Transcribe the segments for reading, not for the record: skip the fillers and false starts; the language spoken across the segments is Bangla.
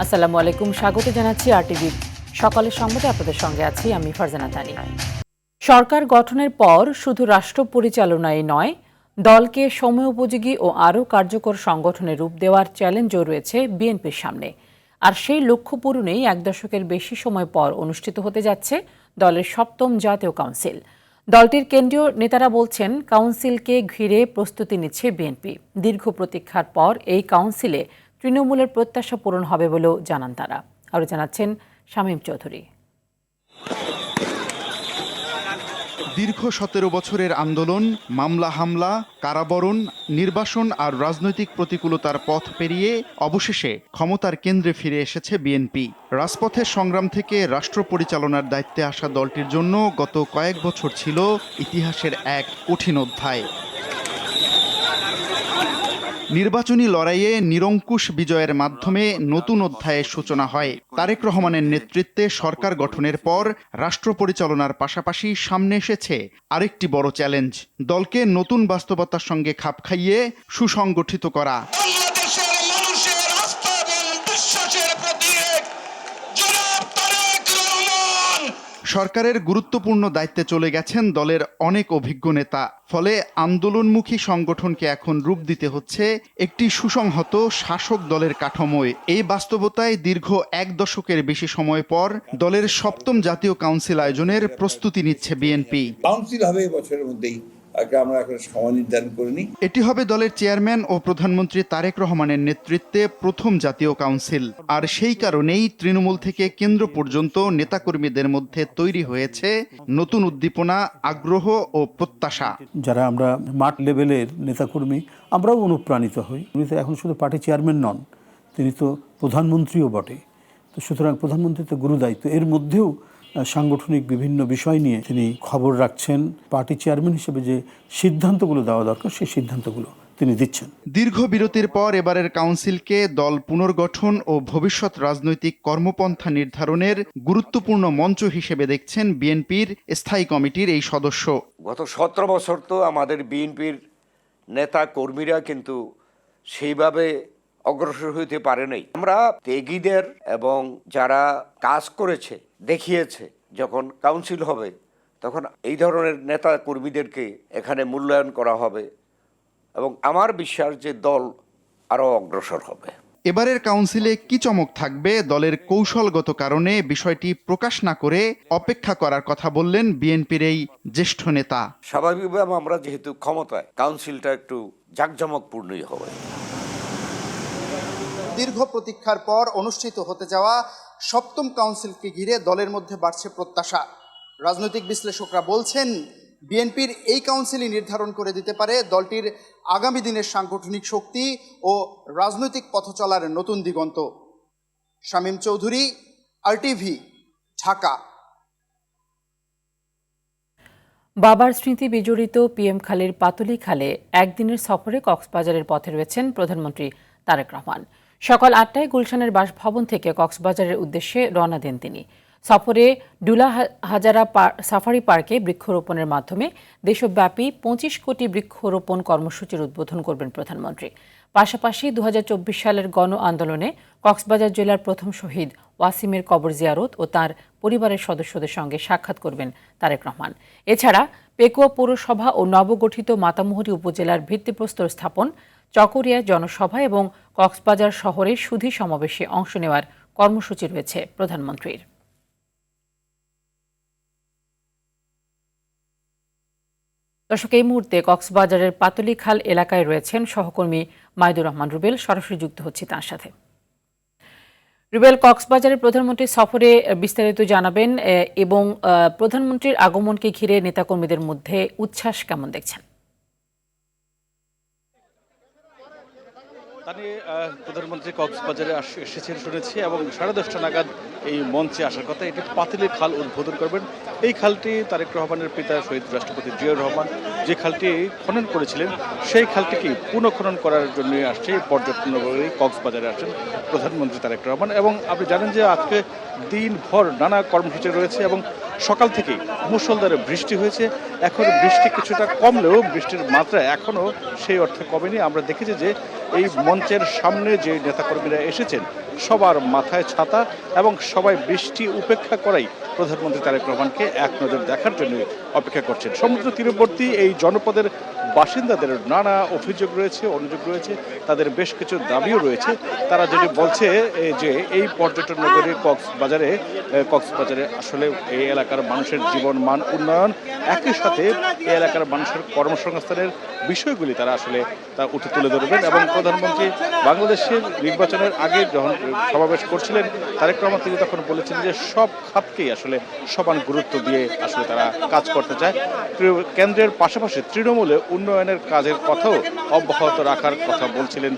আসসালামু আলাইকুম, স্বাগত জানাচ্ছি আরটিভি সকালের সংবাদে। আপনাদের সঙ্গে আছি আমি ফারজানা তানি। সরকার গঠনের পর শুধু রাষ্ট্র পরিচালনায় নয়, দলকে সময়োপযোগী ও আরও কার্যকর সংগঠনের রূপ দেওয়ার চ্যালেঞ্জও রয়েছে বিএনপির সামনে। আর সেই লক্ষ্য পূরণেই এক দশকের বেশি সময় পর অনুষ্ঠিত হতে যাচ্ছে দলের সপ্তম জাতীয় কাউন্সিল। দলটির কেন্দ্রীয় নেতারা বলছেন, কাউন্সিলকে ঘিরে প্রস্তুতি নিচ্ছে বিএনপি। দীর্ঘ প্রতীক্ষার পর এই কাউন্সিলে তৃণমূলের প্রত্যাশা পূরণ হবে বলেও জানান তারা। আরও জানাচ্ছেন শামীম চৌধুরী। দীর্ঘ ১৭ বছরের আন্দোলন, মামলা হামলা, কারাবরণ, নির্বাসন আর রাজনৈতিক প্রতিকূলতার পথ পেরিয়ে অবশেষে ক্ষমতার কেন্দ্রে ফিরে এসেছে বিএনপি। রাজপথের সংগ্রাম থেকে রাষ্ট্র পরিচালনার দায়িত্বে আসা দলটির জন্য গত কয়েক বছর ছিল ইতিহাসের এক কঠিন অধ্যায়। নির্বাচনী লড়াইয়ে নিরঙ্কুশ বিজয়ের মাধ্যমে নতুন অধ্যায়ের সূচনা হয়। তারেক রহমানের নেতৃত্বে সরকার গঠনের পর রাষ্ট্র পরিচালনার পাশাপাশি সামনে এসেছে আরেকটি বড় চ্যালেঞ্জ, দলকে নতুন বাস্তবতার সঙ্গে খাপ খাইয়ে সুসংগঠিত করা। সরকারের গুরুত্বপূর্ণ দায়িত্বে চলে গেছেন দলের অনেক অভিজ্ঞ নেতা। ফলে আন্দোলনমুখী সংগঠনকে এখন রূপ দিতে হচ্ছে একটি সুসংহত শাসক দলের কাঠামোয়। এই বাস্তবতায় দীর্ঘ এক দশকের বেশি সময় পর দলের সপ্তম জাতীয় কাউন্সিল আয়োজনের প্রস্তুতি নিচ্ছে বিএনপি। কাউন্সিল হবে বছরের মধ্যেই, আমরা এখন সময় নির্ধারণ করিনি। এটি হবে দলের চেয়ারম্যান ও প্রধানমন্ত্রী তারেক রহমানের নেতৃত্বে প্রথম জাতীয় কাউন্সিল। আর সেই কারণেই তৃণমূল থেকে কেন্দ্র পর্যন্ত নেতাকর্মীদের মধ্যে তৈরি হয়েছে নতুন উদ্দীপনা, আগ্রহ ও প্রত্যাশা। যারা আমরা মাঠ লেভেলের নেতাকর্মী, আমরাও অনুপ্রাণিত হই। উনি তো এখন শুধু পার্টি চেয়ারম্যান নন, তিনি তো প্রধানমন্ত্রীও বটে। তো সুতরাং প্রধানমন্ত্রী তো গুরুদায়িত্ব, এর মধ্যেও সাংগঠনিক বিভিন্ন বিষয় নিয়ে তিনি খবর রাখছেন। পার্টি চেয়ারম্যান হিসেবে যে সিদ্ধান্তগুলো দেওয়া দরকার, সেই সিদ্ধান্তগুলো তিনি দিচ্ছেন। দীর্ঘ বিরতির পর এবারের কাউন্সিলকে দল পুনর্গঠন ও ভবিষ্যৎ রাজনৈতিক কর্মপন্থা নির্ধারণের গুরুত্বপূর্ণ মঞ্চ হিসেবে দেখছেন বিএনপির স্থায়ী কমিটির এই সদস্য। গত 17 বছর তো আমাদের বিএনপির নেতা কর্মীরা কিন্তু সেইভাবে অগ্রসর হইতে পারে নাই। আমরা ত্যাগীদের এবং যারা কাজ করেছে, দেখিয়েছে, যখন কাউন্সিল হবে তখন এই ধরনের নেতা কর্মীদেরকে এখানে মূল্যায়ন করা হবে এবং আমার বিশ্বাস যে দল আরও অগ্রসর হবে। এবারের কাউন্সিলে কি চমক থাকবে, দলের কৌশলগত কারণে বিষয়টি প্রকাশ না করে অপেক্ষা করার কথা বললেন বিএনপির এই জ্যেষ্ঠ নেতা। স্বাভাবিকভাবে আমরা যেহেতু ক্ষমতায়, কাউন্সিলটা একটু জাঁকজমকপূর্ণই হবে। দীর্ঘ প্রতীক্ষার পর অনুষ্ঠিত হতে যাওয়া সপ্তম কাউন্সিলকে ঘিরে দলের মধ্যে বাড়ছে প্রত্যাশা। রাজনৈতিক বিশ্লেষকরা বলছেন, বিএনপির এই কাউন্সিলই নির্ধারণ করে দিতে পারে দলটির আগামী দিনের সাংগঠনিক শক্তি ও রাজনৈতিক পথ চলার নতুন দিগন্ত। শামীম চৌধুরী, আরটিভি, ঢাকা। বাবার স্মৃতি বিজড়িত পিএম খালের পাতুলি খালে একদিনের সফরে কক্সবাজারের পথে রয়েছেন প্রধানমন্ত্রী তারেক রহমান। সকাল ৮টায় গুলশানের বাসভবন থেকে কক্সবাজারের উদ্দেশ্যে রওনা দেন তিনি। সফরে ডুলা হাজারা সাফারি পার্কে বৃক্ষরোপণের মাধ্যমে দেশব্যাপী ২৫ কোটি বৃক্ষরোপণ কর্মসূচির উদ্বোধন করবেন প্রধানমন্ত্রী। পাশাপাশি ২০২৪ সালের গণ আন্দোলনে কক্সবাজার জেলার প্রথম শহীদ ওয়াসিমের কবর জিয়ারত ও তার পরিবারের সদস্যদের সঙ্গে সাক্ষাৎ করবেন তারেক রহমান। এছাড়া পেকুয়া পৌরসভা ও নবগঠিত মাতামুহুরী উপজেলার ভিত্তিপ্রস্তর স্থাপন, চকরিয়া জনসভা এবং কক্সবাজার শহরে সুধী সমাবেশে অংশ নেওয়ার কর্মসূচি রয়েছে প্রধানমন্ত্রীর। দর্শক, এই মুহূর্তে কক্সবাজারের পাতুলি খাল এলাকায় রয়েছেন সহকর্মী মাইদুর রহমান রুবেল। সরাসরি যুক্ত হচ্ছি তার সাথে। রুবেল, কক্সবাজারের প্রধানমন্ত্রী সফরে বিস্তারিত জানাবেন এবং প্রধানমন্ত্রীর আগমনকে ঘিরে নেতাকর্মীদের মধ্যে উচ্ছ্বাস কেমন দেখছেন? প্রধানমন্ত্রী কক্সবাজারে এসেছেন শুনেছি এবং 10:30 নাগাদ এই মঞ্চে আসার কথা। এটি পাতিলি খাল উদ্বোধন করবেন। এই খালটি তারেক রহমানের পিতা শহীদ রাষ্ট্রপতি জিয়াউর রহমান যে খালটি খনন করেছিলেন, সেই খালটিকে পুনঃখনন করার জন্য আসছে পর্যটন নগরী কক্সবাজারে আসছেন প্রধানমন্ত্রী তারেক রহমান। এবং আপনি জানেন যে আজকে দিনভর নানা কর্মসূচি রয়েছে এবং সকাল থেকেই মুষলধারে বৃষ্টি হয়েছে। এখন বৃষ্টি কিছুটা কমলেও বৃষ্টির মাত্রা এখনও সেই অর্থে কমেনি। আমরা দেখেছি যে এই মঞ্চের সামনে যে নেতাকর্মীরা এসেছেন সবার মাথায় ছাতা এবং সবাই বৃষ্টি উপেক্ষা করাই প্রধানমন্ত্রী তারেক রহমানকে এক নজর দেখার জন্য অপেক্ষা করছেন। সমুদ্র তীরবর্তী এই জনপদের বাসিন্দাদের নানা অভিযোগ রয়েছে, অনুযোগ রয়েছে, তাদের বেশ কিছু দাবিও রয়েছে। তারা যেটি বলছে যে এই পর্যটন নগরী কক্সবাজারে আসলে এই এলাকার মানুষের জীবন মান উন্নয়ন, একই সাথে এই এলাকার মানুষের কর্মসংস্থানের বিষয়গুলি তারা আসলে তা উঠে তুলে ধরবেন। এবং প্রধানমন্ত্রী বাংলাদেশের নির্বাচনের আগে যখন সমাবেশ করছিলেন তারেক রহমান তিনি তখন বলেছিলেন যে সব খাতকেই আসলে সমান গুরুত্ব দিয়ে আসলে তারা কাজ করতে চায়। কেন্দ্রের পাশাপাশি তৃণমূলে উন্নয়নের কাজের কথাও অব্যাহত রাখার কথা বলছিলেন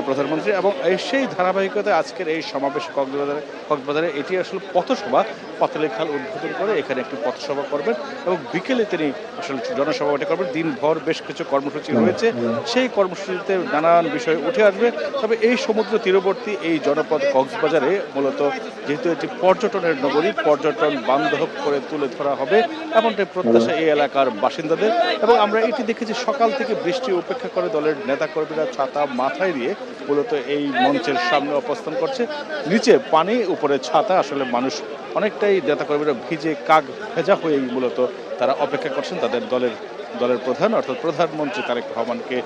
প্রধানমন্ত্রী। এবং সেই ধারাবাহিকতায় আজকের এই সমাবেশ কক্সবাজারে এটি আসলে পথসভা, পাতালি খাল উদ্বোধন করে এখানে একটি পথসভা করবেন এবং বিকেলে তিনি আসলে জনসভাটি করবেন। দিনভর বেশ কিছু কর্মসূচি রয়েছে, সেই কর্মসূচিতে নানান বিষয় উঠে আসবে। তবে এই সমুদ্র তীরবর্তী এই জনপদ কক্সবাজারে মূলত যেহেতু এটি পর্যটনের নগরী, পর্যটন বান্ধব করে তুলে ধরা হবে এমনটাই প্রত্যাশা এই এলাকার বাসিন্দাদের। এবং আমরা এটি দেখেছি সকাল থেকে বৃষ্টি উপেক্ষা করে দলের নেতাকর্মীরা ছাতা মাথায় দিয়ে মূলত এই মঞ্চের সামনে অবস্থান করছে। নিচে পানি, উপরে ছাতা, আসলে মানুষ অনেকটাই নেতাকর্মীরা ভিজে কাক ভেজা হয়েই মূলত তারা অপেক্ষা করছেন তাদের দলের প্রধান অর্থাৎ প্রধানমন্ত্রী তারেক রহমানকে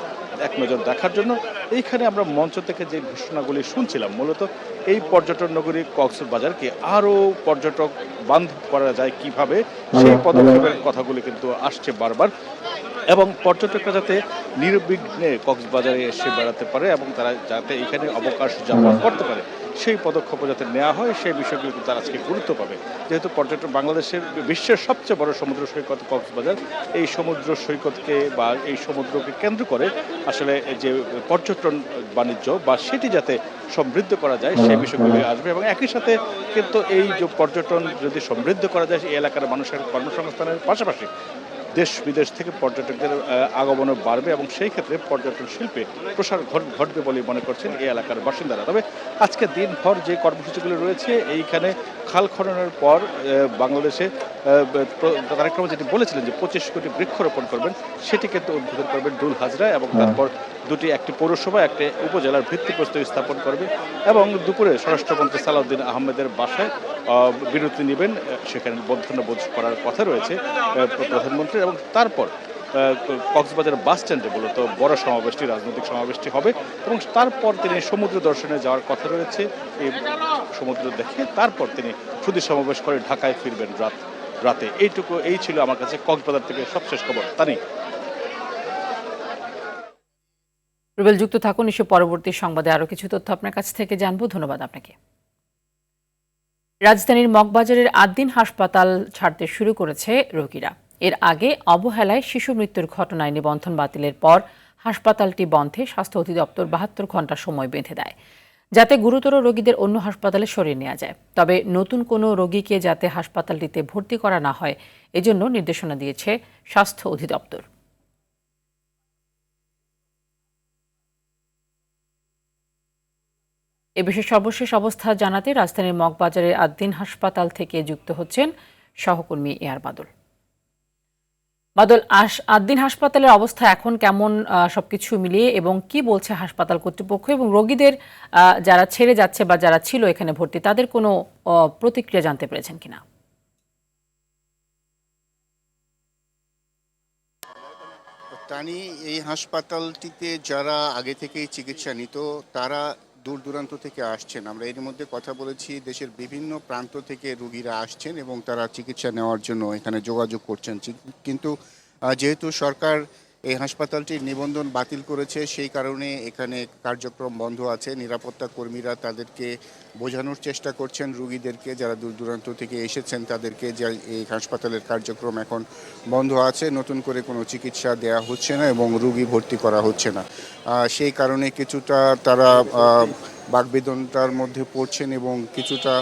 এক নজর দেখার জন্য। এইখানে আমরা মঞ্চ থেকে যে ঘোষণাগুলি শুনছিলাম মূলত এই পর্যটন নগরী কক্সবাজারকে আরও পর্যটক বান্ধব করা যায় কিভাবে, সেই পদক্ষেপের কথাগুলি কিন্তু আসছে বারবার। এবং পর্যটকরা যাতে নির্বিঘ্নে কক্সবাজারে এসে বেড়াতে পারে এবং তারা যাতে এখানে অবকাশ যাপন করতে পারে সেই পদক্ষেপ যাতে নেওয়া হয় সেই বিষয়গুলো কিন্তু তারা আজকে গুরুত্ব পাবে। যেহেতু পর্যটন বাংলাদেশের বিশ্বের সবচেয়ে বড় সমুদ্র সৈকত কক্সবাজার, এই সমুদ্র সৈকতকে বা এই সমুদ্রকে কেন্দ্র করে আসলে যে পর্যটন বাণিজ্য বা সেটি যাতে সমৃদ্ধ করা যায় সেই বিষয়গুলি আসবে। এবং একই সাথে কিন্তু এই যে পর্যটন যদি সমৃদ্ধ করা যায় এই এলাকার মানুষের কর্মসংস্থানের পাশাপাশি দেশ বিদেশ থেকে পর্যটকদের আগমনও বাড়বে এবং সেই ক্ষেত্রে পর্যটন শিল্পে প্রসার ঘটবে বলে মনে করছেন এই এলাকার বাসিন্দারা। তবে আজকে দিনভর যে কর্মসূচিগুলো রয়েছে এইখানে খাল খননের পর বাংলাদেশে তারেক রহমান যেটি বলেছিলেন যে 25 কোটি বৃক্ষরোপণ করবেন সেটি কিন্তু উদ্বোধন করবেন ডুল হাজরা এবং তারপর একটি পৌরসভা একটি উপজেলার ভিত্তিপ্রস্তর স্থাপন করবে এবং দুপুরে স্বরাষ্ট্রমন্ত্রী সালাউদ্দিন আহমেদের বাসায় বিরতি নেবেন, সেখানে মধ্যাহ্নভোজ করার কথা রয়েছে প্রধানমন্ত্রী। এবং তারপর কক্সবাজার বাস স্ট্যান্ডে মূলত বড় সমাবেশটি, রাজনৈতিক সমাবেশটি হবে এবং তারপর তিনি সমুদ্র দর্শনে যাওয়ার কথা রয়েছে। এই সমুদ্র দেখে তারপর তিনি সুধী সমাবেশ করে ঢাকায় ফিরবেন রাতে। এই ছিল আমার কাছে কক্সবাজার থেকে সবশেষ খবর। তানি রুবেল, যুক্ত থাকুন নিশ্চয় পরবর্তী সংবাদে আরো কিছু তথ্য আপনার কাছ থেকে জানবো। ধন্যবাদ আপনাকে। রাজধানীর মগবাজারের 8 দিন হাসপাতাল ছাড়তে শুরু করেছে রোগীরা। এর আগে অবহেলায় শিশু মৃত্যুর ঘটনায় নিবন্ধন বাতিলের পর হাসপাতালটি বন্ধে স্বাস্থ্য অধিদপ্তর 72 ঘণ্টা সময় বেঁধে দেয় যাতে গুরুতর রোগীদের অন্য হাসপাতালে সরিয়ে নেওয়া যায়। তবে নতুন কোনো রোগীকে যাতে হাসপাতালটিতে ভর্তি করা না হয় এজন্য নির্দেশনা দিয়েছে স্বাস্থ্য অধিদপ্তর। এ বিষয়ে সর্বশেষ অবস্থা জানাতে রাজধানীর মগবাজারের 8 দিন হাসপাতাল থেকে যুক্ত হচ্ছেন সহকর্মী এআর বাদল। 8 দিন হাসপাতালের অবস্থা এখন কেমন সবকিছু মিলিয়ে এবং কি বলছে হাসপাতাল কর্তৃপক্ষ এবং রোগীদের যারা ছেড়ে যাচ্ছে বা যারা ছিল এখানে ভর্তি তাদের কোনো প্রতিক্রিয়া জানতে পেরেছেন কিনা? তানি, এই হাসপাতালটিতে যারা আগে থেকেই চিকিৎসা নিত তারা দূর দূরান্ত থেকে আসছেন। আমরা এর মধ্যে কথা বলেছি, দেশের বিভিন্ন প্রান্ত থেকে রোগীরা আসছেন এবং তারা চিকিৎসা নেওয়ার জন্য এখানে যোগাযোগ করছেন। কিন্তু যেহেতু সরকার এই হাসপাতালটির নিবন্ধন বাতিল করেছে সেই কারণে এখানে কার্যক্রম বন্ধ আছে। নিরাপত্তা কর্মীরা তাদেরকে বোঝানোর চেষ্টা করছেন রোগীদেরকে, যারা দূর দূরান্ত থেকে এসেছেন তাদেরকে, যে এই হাসপাতালের কার্যক্রম এখন বন্ধ আছে, নতুন করে কোনো চিকিৎসা দেয়া হচ্ছে না এবং রোগী ভর্তি করা হচ্ছে না। সেই কারণে কিছুটা তারা বাকবিতণ্ডার মধ্যে পড়ছেন এবং কিছুটা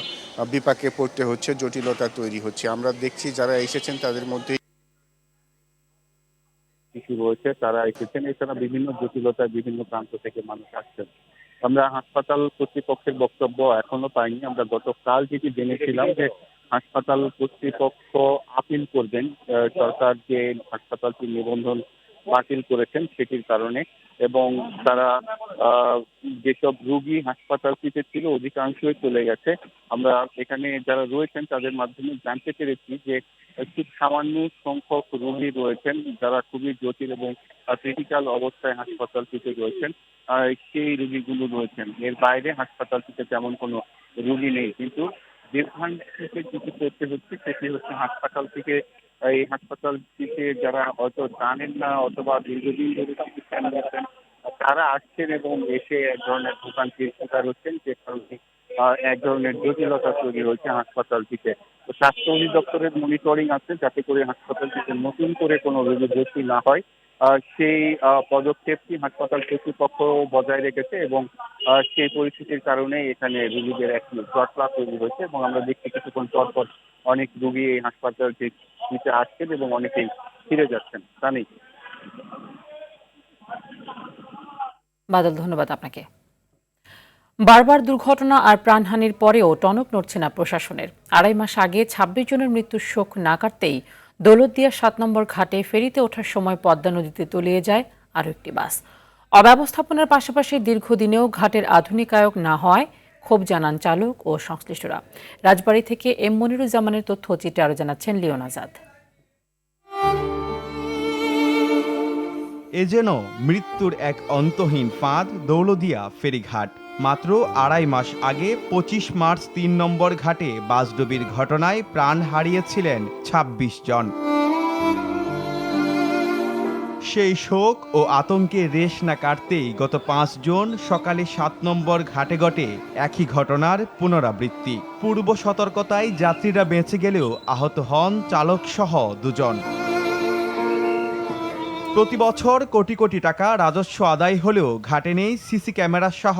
বিপাকে পড়তে হচ্ছে, জটিলতা তৈরি হচ্ছে। আমরা দেখছি যারা এসেছেন তাদের মধ্যে কিছু রয়েছে, তারা এসেছেন। এছাড়া বিভিন্ন জটিলতায় বিভিন্ন প্রান্ত থেকে মানুষ আসছেন। আমরা হাসপাতাল কর্তৃপক্ষের বক্তব্য এখনো পাইনি। আমরা গতকাল যেটি জেনেছিলাম যে হাসপাতাল কর্তৃপক্ষ আপিল করবেন, সরকার যে হাসপাতালটির নিবন্ধন বাতিল করেছেন সেটির কারণে, এবং তারা যেসব রোগী হাসপাতালটিতে ছিল অধিকাংশই চলে গেছে। আমরা এখানে যারা রয়েছেন তাদের মাধ্যমে জানতে পেরেছি যে খুব সামান্য সংখ্যক রোগী রয়েছেন যারা খুবই জটিল এবং ক্রিটিক্যাল অবস্থায় হাসপাতালটিতে রয়েছেন। সেই রোগীগুলো রয়েছেন, এর বাইরে হাসপাতালটিতে তেমন কোনো রোগী নেই। কিন্তু বিভ্রান্তিতে যেটি করতে হচ্ছে সেটি হচ্ছে এই হাসপাতালটিতে যারা হয়তো জানেন না অথবা দীর্ঘদিন ধরে চিকিৎসা নিয়েছেন তারা আসছেন এবং এসে এক ধরনের ভোগান্তির শিকার হচ্ছেন, যে কারণে এক ধরনের জটিলতা তৈরি হয়েছে হাসপাতালটিতে। তো স্বাস্থ্য অধিদপ্তরের মনিটরিং আছে যাতে করে হাসপাতালটিতে নতুন করে কোনো রোগী ভর্তি না হয়, সেই পদক্ষেপটি হাসপাতাল কর্তৃপক্ষ বজায় রেখেছে এবং সেই পরিস্থিতির কারণে এখানে রোগীদের একটি জটলা তৈরি হয়েছে এবং আমরা দেখছি কিছুক্ষণ পর পর অনেক রোগী এই হাসপাতালটিতে আসছেন এবং অনেকেই ফিরে যাচ্ছেন। তা নেই। বাদল, ধন্যবাদ আপনাকে। বারবার দুর্ঘটনা আর প্রাণহানির পরেও টনক নড়ছে না প্রশাসনের। 2.5 মাস আগে 26 জনের মৃত্যুর শোক না কাটতেই দৌলতদিয়া 7 নম্বর ঘাটে ফেরিতে ওঠার সময় পদ্মা নদীতে তলিয়ে যায় আরও একটি বাস। অব্যবস্থাপনার পাশাপাশি দীর্ঘদিনেও ঘাটের আধুনিকায়ক না হওয়ায় ক্ষোভ জানান চালক ও সংশ্লিষ্টরা। রাজবাড়ী থেকে এম মনিরুজ্জামানের তথ্য চিত্রে আরও জানাচ্ছেন লিওন আজাদ। এ যেন মৃত্যুর এক অন্তহীন ফাঁদ দৌলতদিয়া ফেরিঘাট। মাত্র 2.5 মাস আগে 25 মার্চ 3 নম্বর ঘাটে বাসডুবির ঘটনায় প্রাণ হারিয়েছিলেন 26 জন। সেই শোক ও আতঙ্কের রেশ না কাটতেই গত 5 জুন সকালে 7 নম্বর ঘাটে ঘটে একই ঘটনার পুনরাবৃত্তি। পূর্ব সতর্কতায় যাত্রীরা বেঁচে গেলেও আহত হন চালক সহ 2 জন। প্রতি বছর কোটি কোটি টাকা রাজস্ব আদায় হলেও ঘাটে নেই সিসি ক্যামেরা সহ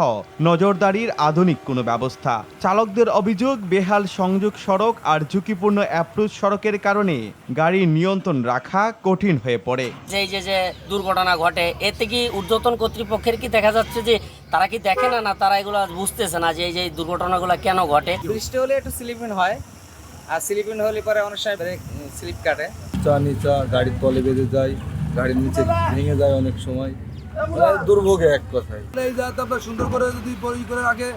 নজরদারির আধুনিক কোনো ব্যবস্থা। চালকদের অভিযোগ, বেহাল সংযোগ সড়ক আর ঝুঁকিপূর্ণ অ্যাপ্রোচ সড়কের কারণে গাড়ির নিয়ন্ত্রণ রাখা কঠিন হয়ে পড়ে। যে দুর্ঘটনা ঘটে এতে কি ঊর্ধ্বতন কর্তৃপক্ষের কি দেখা যাচ্ছে যে তারা কি দেখে না তারা এগুলো বুঝতেছে না যে এই দুর্ঘটনাগুলো কেন ঘটে? বৃষ্টি হলে একটু স্লিপিং হয়, আর স্লিপিং হলে পরে অনেক সময় স্লিপ কাটে, নিচা গাড়ির তলে বেঁধে যায়, গাড়ির নিচে ভেঙে যায় অনেক সময়, দুর্ভোগে এক কথায়। এই যাতে আমরা সুন্দর করে যদি করে রাখে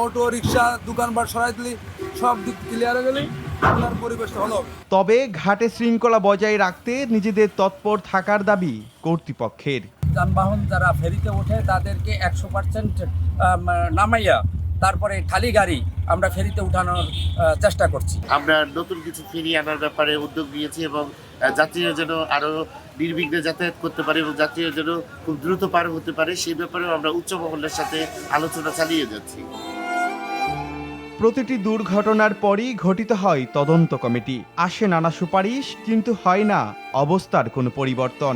অটো রিক্সা দোকানপাট সরাই দিলি সব দিক ক্লিয়ার হয়ে গেলে আপনার পরিবেশটা ভালো হবে। তবে ঘাটে শৃঙ্খলা বজায় রাখতে নিজেদের তৎপর থাকার দাবি কর্তৃপক্ষের। যানবাহন যারা ফেরিতে ওঠে তাদেরকে 100% নামাইয়া তারপরে খালি গাড়ি আমরা ফেরিতে উঠানোর চেষ্টা করছি। আমরা নতুন কিছু ফেরি আনার ব্যাপারে উদ্যোগ নিয়েছি এবং যাত্রীরা যেন আরো নির্বিঘ্নে যাতায়াত করতে পারে এবং যাত্রীরা যেন খুব দ্রুত পার হতে পারে সেই ব্যাপারেও আমরা উচ্চ মহলের সাথে আলোচনা চালিয়ে যাচ্ছি। প্রতিটি দুর্ঘটনার পরই গঠিত হয় তদন্ত কমিটি, আসে নানা সুপারিশ, কিন্তু হয় না অবস্থার কোনো পরিবর্তন।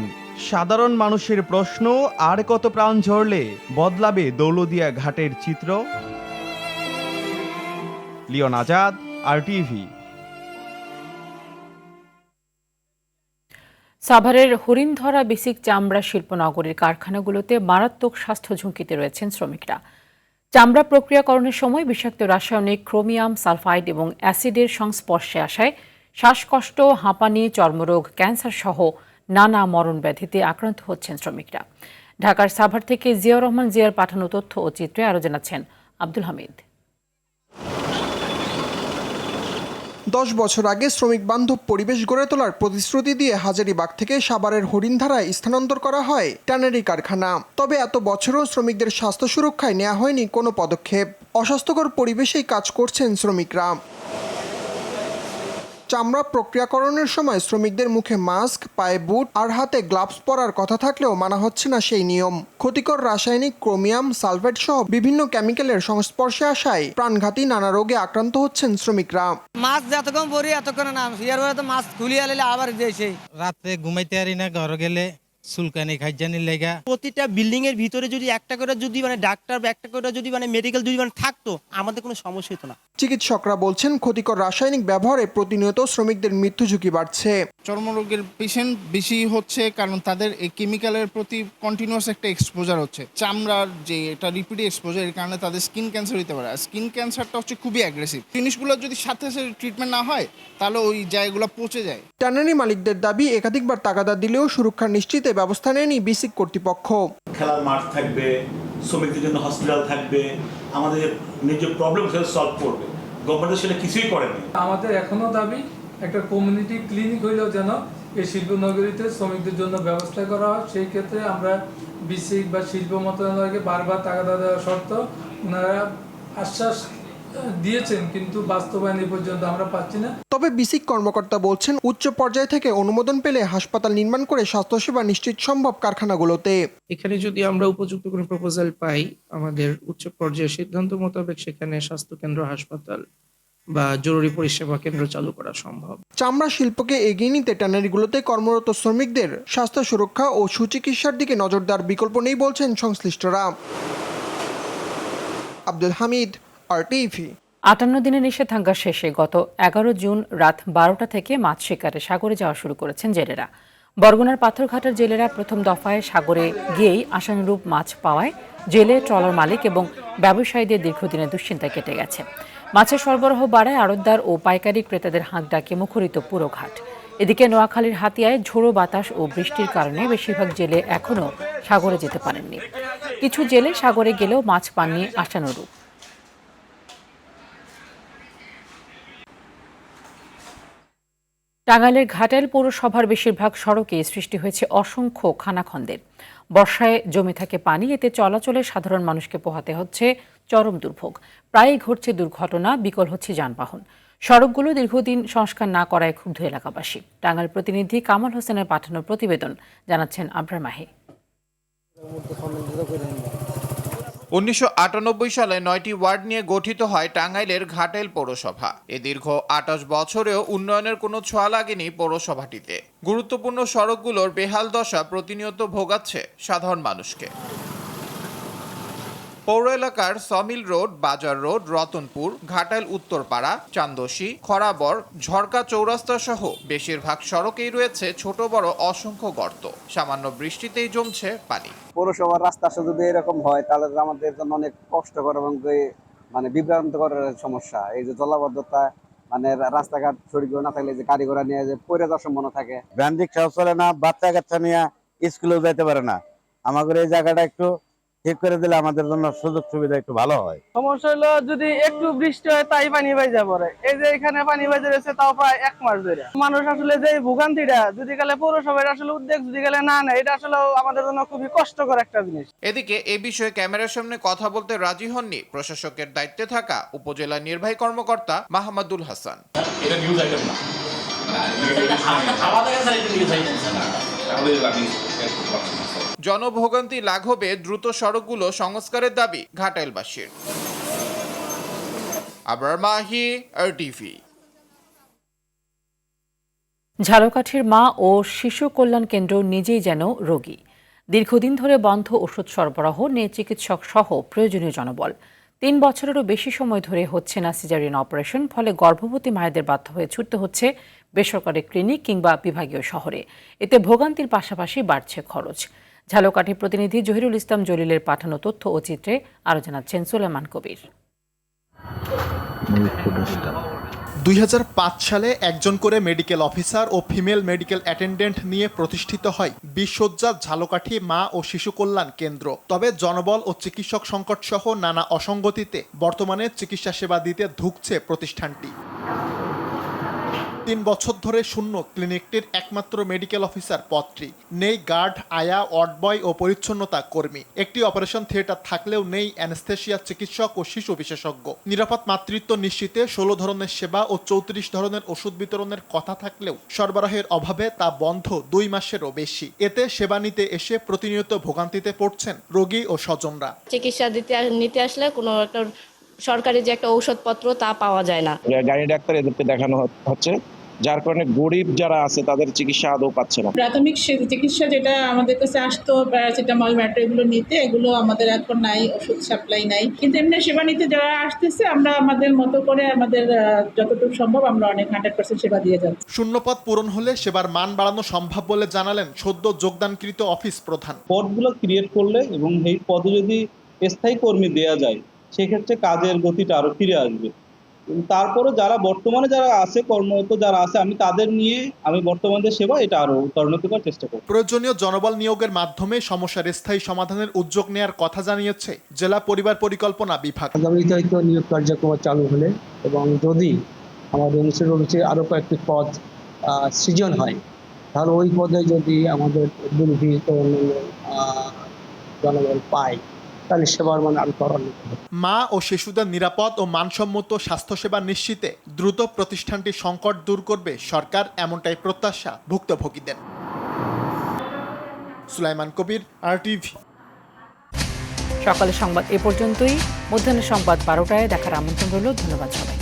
সাধারণ মানুষের প্রশ্ন, আর কত প্রাণ ঝরলে বদলাবে দৌলতদিয়া ঘাটের চিত্র? Leon Azad, RTV। সাভারের হরিণধরা বেসিক চামড়া শিল্পনগরীর কারখানাগুলোতে মারাত্মক স্বাস্থ্য ঝুঁকিতে রয়েছেন শ্রমিকরা। চামড়া প্রক্রিয়াকরণের সময় বিষাক্ত রাসায়নিক ক্রোমিয়াম সালফাইড এবং অ্যাসিডের সংস্পর্শে আসায় শ্বাসকষ্ট, হাঁপানি, চর্মরোগ, ক্যান্সার সহ নানা মরণ ব্যাধিতে আক্রান্ত হচ্ছেন শ্রমিকরা। ঢাকার সাভার থেকে জিয়াউর রহমান জিয়ার পাঠানো তথ্য ও চিত্রে আরও জানাচ্ছেন আব্দুল হামিদ। 10 বছর আগে শ্রমিক বান্ধব পরিবেশ গড়ে তোলার প্রতিশ্রুতি দিয়ে হাজারীবাগ থেকে সাভারের হরিণধারায় স্থানান্তর করা হয় ট্যানারি কারখানা। তবে এত বছরও শ্রমিকদের স্বাস্থ্য সুরক্ষায় নেওয়া হয়নি কোনো পদক্ষেপ। অস্বাস্থ্যকর পরিবেশেই কাজ করছেন শ্রমিকরা। চামড়া প্রক্রিয়াকরণের সময় শ্রমিকদের মুখে মাস্ক, পায়ে বুট আর হাতে গ্লাভস পরার কথা থাকলেও মানা হচ্ছে না সেই নিয়ম। ক্ষতিকর রাসায়নিক ক্রোমিয়াম সালফেট সহ বিভিন্ন কেমিক্যালের সংস্পর্শে আসায় প্রাণঘাতী নানা রোগে আক্রান্ত হচ্ছেন শ্রমিকরা। মাস্ক যতক্ষণ পরি এতক্ষণ না, ইয়ার পরে তো মাস্ক খুলিয়ে আনলে আবার দিয়েছে। রাতে ঘুমাইতে পারি না, ঘরে গেলে সুলকানি খাইজানির লেগা। প্রতিটা বিল্ডিং এর ভিতরে যদি একটা করে যদি ডাক্তার বা একটা করে যদি মেডিকেল যদি থাকতো আমাদের কোনো সমস্যা হতো না। চিকিৎসকরা বলছেন ক্ষতিকর রাসায়নিক ব্যবহারে প্রতিনিয়ত শ্রমিকদের মৃত্যু ঝুঁকি বাড়ছে। চর্মরোগের পেশেন্ট বেশি হচ্ছে কারণ তাদের এই কেমিক্যালের প্রতি কন্টিনিউয়াস একটা এক্সপোজার হচ্ছে। চামড়ার যে এটা রিপিট এক্সপোজার, এর কারণে তাদের স্কিন ক্যান্সার হতে পারে। আর স্কিন ক্যান্সারটা হচ্ছে খুবই অ্যাগ্রেসিভ। জিনিসগুলো যদি সাথে সাথে ট্রিটমেন্ট না হয় তাহলে ওই জায়গাগুলো পচে যায়। ট্যানারি মালিকদের দাবি একাধিকবার তাগাদা দিলেও সুরক্ষা নিশ্চিতে ব্যবস্থা নেয়নি বিসিক কর্তৃপক্ষ। খেলার মাঠ থাকবে, শ্রমিকদের জন্য হসপিটাল থাকবে, আমাদের নিজের প্রবলেম সলভ করবে, গভর্নমেন্ট সেটা কিছুই করেনি। আমাদের এখনো দাবি একটা কমিউনিটি ক্লিনিক হইলেও যেন এই শিল্পনগরীতে শ্রমিকদের জন্য ব্যবস্থা করা হয়। সেই ক্ষেত্রে আমরা বিসিক বা শিল্প মন্ত্রণালয়কে বারবার তাগাদা দেওয়া সত্ত্বেও ওনারা আশ্বাস দিয়েছেন, কিন্তু বাস্তবায়ন এই পর্যন্ত আমরা পাচ্ছি না। তবে বিসিক কর্মকর্তা বলছেন উচ্চ পর্যায় থেকে অনুমোদন পেলে হাসপাতাল নির্মাণ করে স্বাস্থ্যসেবা নিশ্চিত সম্ভব কারখানাগুলোতে। এখানে যদি আমরা উপযুক্ত কোনো প্রপোজাল পাই, আমাদের উচ্চ পর্যায়ের সিদ্ধান্ত মোতাবেক সেখানে স্বাস্থ্যকেন্দ্র, হাসপাতাল বা জরুরি পরিষেবা কেন্দ্র চালু করা সম্ভব। চামড়া শিল্পকে এগিয়ে নিতে ট্যানারিগুলোতে কর্মরত শ্রমিকদের স্বাস্থ্য সুরক্ষা ও সুচিকিৎসার দিকে নজর দেওয়ার বিকল্প নেই বলছেন সংশ্লিষ্টরা। আব্দুল হামিদ, RTV। 58 দিনের নিষেধাজ্ঞা শেষে গত 11 জুন রাত 12টা থেকে মাছ শিকারে সাগরে যাওয়া শুরু করেছেন জেলেরা। বরগুনার পাথরঘাটার জেলেরা প্রথম দফায় সাগরে গিয়েই আশানুরূপ মাছ পাওয়ায় জেলে, ট্রলার মালিক এবং ব্যবসায়ীদের দীর্ঘদিনের দুশ্চিন্তা কেটে গেছে। মাছের সরবরাহ বাড়ায় আড়তদার ও পাইকারি ক্রেতাদের হাঁক ডাকে মুখরিত পুরো ঘাট। এদিকে নোয়াখালীর হাতিয়ায় ঝোড়ো বাতাস ও বৃষ্টির কারণে বেশিরভাগ জেলে এখনও সাগরে যেতে পারেননি। কিছু জেলে সাগরে গেলেও মাছ পাননি আশানুরূপ। টাঙ্গাইলের ঘাটাইল পৌরসভার বেশিরভাগ সড়কে সৃষ্টি হয়েছে অসংখ্য খানাখন্দের। বর্ষায় জমে থাকে পানি, এতে চলাচলে সাধারণ মানুষকে পোহাতে হচ্ছে চরম দুর্ভোগ। প্রায়ই ঘটছে দুর্ঘটনা, বিকল হচ্ছে যানবাহন। সড়কগুলো দীর্ঘদিন সংস্কার না করায় ক্ষুব্ধ এলাকাবাসী। টাঙ্গাইল প্রতিনিধি কামাল হোসেনের পাঠানো প্রতিবেদন জানাচ্ছেন আবরার মাহি। 1998 সালে 9টি ওয়ার্ড নিয়ে গঠিত হয় টাঙ্গাইলের ঘাটাইল পৌরসভা। এ দীর্ঘ 28 বছরেও উন্নয়নের কোনো ছোঁয়া লাগেনি পৌরসভাটিতে। গুরুত্বপূর্ণ সড়কগুলোর বেহাল দশা প্রতিনিয়ত ভোগাচ্ছে সাধারণ মানুষকে। পৌর এলাকার সমিল রোড, বাজার রোড, রতনপুর, ঘাটাইল উত্তরপাড়া, চান্দশী, খরাবর, ঝরকা চৌরাস্তা সহ বেশিরভাগ সড়কেই রয়েছে ছোট বড় অসংখ্য গর্ত। সামান্য বৃষ্টিতেই জমছে পানি। পৌরসভার রাস্তা যদি এরকম হয় তাহলে আমাদের জন্য অনেক কষ্টকর এবং বিভ্রান্তকর সমস্যা। এই যে জলাবদ্ধতা, রাস্তাঘাট সড়কগুলো না থাকলে যে গাড়ি ঘোড়া নিয়ে যে পড়ে যাওয়ার সম্ভাবনা থাকে। ভ্যান রিক্সাও চলে না, বাচ্চা কাচ্চা নিয়ে স্কুলেও যাইতে পারে না। আমাদের এই জায়গাটা একটু ঠিক করে দিলে আমাদের জন্য সুযোগ সুবিধা একটু ভালো হয়। সমস্যা হলো যদি একটু বৃষ্টি হয় তাই পানি বাইজা পড়ে। এই যে এখানে পানি বাইজা রয়েছে তাও প্রায় 1 মাস ধরে। মানুষ আসলে যে ভোগান্তিটা যদি গেলে পৌরসভার আসলে উদ্যোগ যদি গেলে না নেয়, এটা আসলে আমাদের জন্য খুবই কষ্টকর একটা জিনিস। এদিকে এ বিষয়ে ক্যামেরার সামনে কথা বলতে রাজি হননি প্রশাসকের দায়িত্বে থাকা উপজেলা নির্বাহী কর্মকর্তা মাহমুদুল হাসান। এটা নিউজ আইটেম না, জনভোগান্তি লাঘবে দ্রুত সড়কগুলো সংস্কারের দাবি ঘাটাইলবাসীর। আবরার মাহি, RTV। ঝালকাঠির মা ও শিশু কল্যাণ কেন্দ্র নিজেই যেন রোগী। দীর্ঘদিন ধরে বন্ধ ওষুধ সরবরাহ নিয়ে চিকিৎসক সহ প্রয়োজনীয় জনবল। 3 বছরেরও বেশি সময় ধরে হচ্ছে না সিজারিয়ান অপারেশন, ফলে গর্ভবতী মায়েদের বাধ্য হয়ে ছুটতে হচ্ছে বেসরকারি ক্লিনিক কিংবা বিভাগীয় শহরে। এতে ভোগান্তির পাশাপাশি বাড়ছে খরচ। ঝালকাঠি প্রতিনিধি জহিরুল ইসলাম জলিলের পাঠানো তথ্য ও চিত্রে আরও জানাচ্ছেন সুলেমান কবির। 2005 সালে একজন করে মেডিকেল অফিসার ও ফিমেল মেডিকেল অ্যাটেন্ডেন্ট নিয়ে প্রতিষ্ঠিত হয় 20 শয্যার ঝালকাঠি মা ও শিশু কল্যাণ কেন্দ্র। তবে জনবল ও চিকিৎসক সংকট সহ নানা অসঙ্গতিতে বর্তমানে চিকিৎসা সেবা দিতে ধুঁকছে প্রতিষ্ঠানটি। 3 বছর ধরে শূন্য ক্লিনিকটির একমাত্র মেডিকেল অফিসার পদটি। নেই গার্ড, আয়া, ওয়ার্ড বয় ও পরিচ্ছন্নতা কর্মী। একটি অপারেশন থিয়েটার থাকলেও নেই অ্যানেস্থেশিয়া চিকিৎসক ও শিশু বিশেষজ্ঞ। নিরাপদ মাতৃত্ব নিশ্চিতে 16 ধরনের সেবা ও 34 ধরনের ওষুধ বিতরণের কথা থাকলেও সরবরাহের অভাবে তা বন্ধ 2 মাসেরও বেশি। এতে সেবা নিতে এসে প্রতিনিয়ত ভোগান্তিতে পড়ছেন রোগী ও স্বজনরা। চিকিৎসা নিতে আসলে কোনো একটা সরকারি যে একটা ঔষধপত্র তা পাওয়া যায় না। গাড়ি ডাক্তার এদেরকে দেখানো হচ্ছে, যার কারণে গরিব যারা আছে তাদের চিকিৎসা আদৌ পাচ্ছে না। প্রাথমিক চিকিৎসা যেটা আমাদের কাছে আসতো প্যারাসিটামল মেট্রো এগুলো নিতে, এগুলো আমাদের এখন নাই, ওষুধ সাপ্লাই নাই। কিন্তু এমনি সেবা নিতে যারা আসতেছে আমরা আমাদের মতো করে আমাদের যতটুকু সম্ভব আমরা অনেক 100% সেবা দিয়ে যাচ্ছি। শূন্যপদ পূরণ হলে সেবার মান বাড়ানো সম্ভব বলে জানালেন সদ্য যোগদানকৃত অফিস প্রধান। পদগুলো ক্রিয়েট করলে এবং এই পদে যদি স্থায়ী কর্মী দেওয়া যায় সেক্ষেত্রে কাজের গতিটা আরো ফিরে আসবে। তারপরে যারা বর্তমানে যারা আছে কর্মরত যারা আছে আমি বর্তমানে সেবা এটা আরো উন্নত করার চেষ্টা করব। প্রয়োজনীয় জনবল নিয়োগের মাধ্যমে সমস্যার স্থায়ী সমাধানের উদ্যোগ নেওয়ার কথা জানিয়েছে জেলা পরিবার পরিকল্পনা বিভাগ। আগামীতে হয়তো নিয়োগ কার্যক্রম চালু হলে এবং যদি আমাদের অফিসে আরো কয়েকটি পদ সৃজন হয় তাহলে ওই পদে যদি আমাদের দুর্ভিক্ষ জনবল পায় তাহলে সেবার মান আরো ত্বরান্বিত হবে। মা ও শিশুদের নিরাপদ ও মানসম্মত স্বাস্থ্যসেবা নিশ্চিতে দ্রুত প্রতিষ্ঠানটি সংকট দূর করবে সরকার, এমনটাই প্রত্যাশা ভুক্তভোগীদের। সুলাইমান কবির, RTV। সকালের সংবাদ এ পর্যন্তই। মধ্যাহ্নের সংবাদ 12টায় দেখার আমন্ত্রণ রইল। ধন্যবাদ সবাই।